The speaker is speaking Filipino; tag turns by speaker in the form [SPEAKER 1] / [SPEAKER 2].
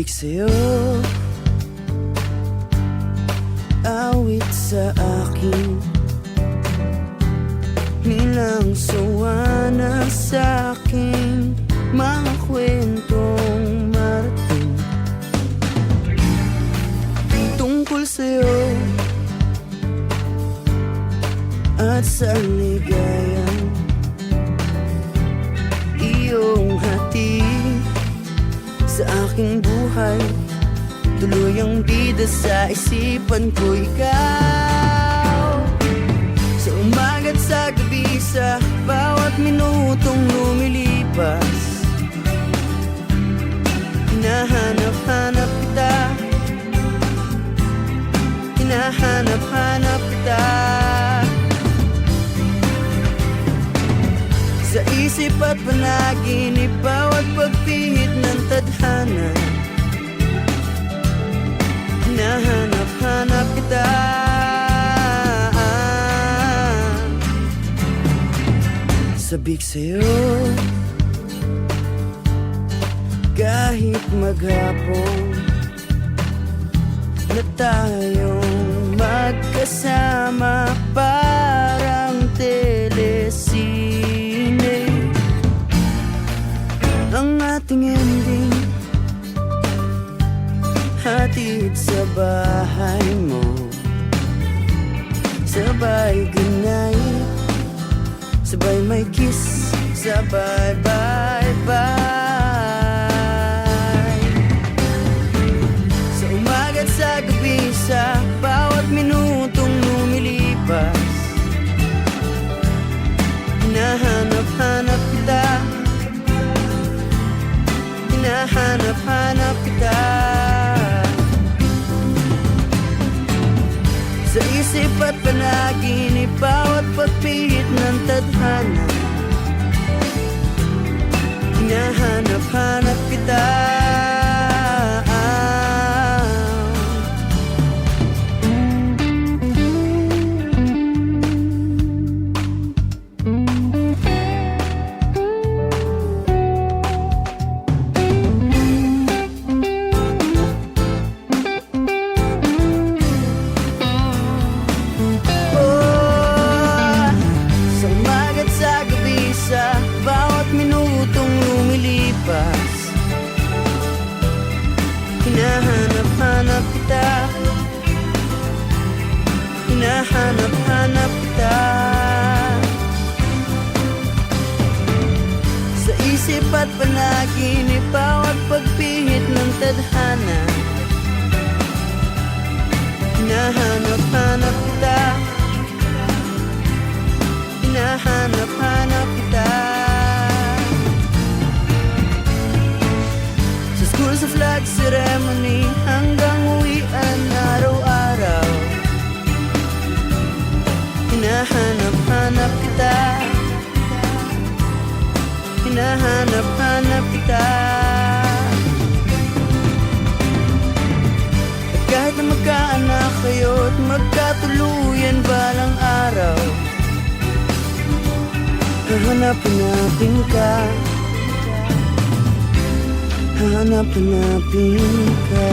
[SPEAKER 1] Sabik sa'yo, awit sa akin, nilang sawa na sa'king mga kwentong marating tungkol sa'yo at sa ligayang iyong hatid sa aking buhay. Tuluyang bida sa isipan ko ikaw, sa umaga't sa gabi, sa bawat minutong lumilipas. Hinahanap-hanap kita, hinahanap-hanap kita, sa isip at panaginip, bawat pagpihit ng tadhana. Hinahanap-hanap kita, sabik sa'yo, kahit maghapon na tayong magkasama, parang telesine ang ating ending, hatid sa bahay mo, sabay goodnight, sabay may kiss, sabay bye-bye. Sa umaga't sa gabi, sa bawat minutong lumilipas, hinahanap-hanap kita, hinahanap-hanap kita, sa isip at panaginip, bawat pagpihit ng tadhana. Hinahanap-hanap kita, sa bawat minutong lumilipas. Hinahanap-hanap kita, hinahanap-hanap kita, sa isip at panaginip, bawat pagpihit ng tadhana. Hinahanap-hanap kita, hinahanap-hanap kita, sa school, sa flag ceremony, hanggang uwian araw-araw. Hinahanap-hanap kita, hinahanap-hanap kita, at kahit na magkaanak kayo't magkatuluyan balang araw, hahanap-hanapin ka, hahanap-hanapin ka.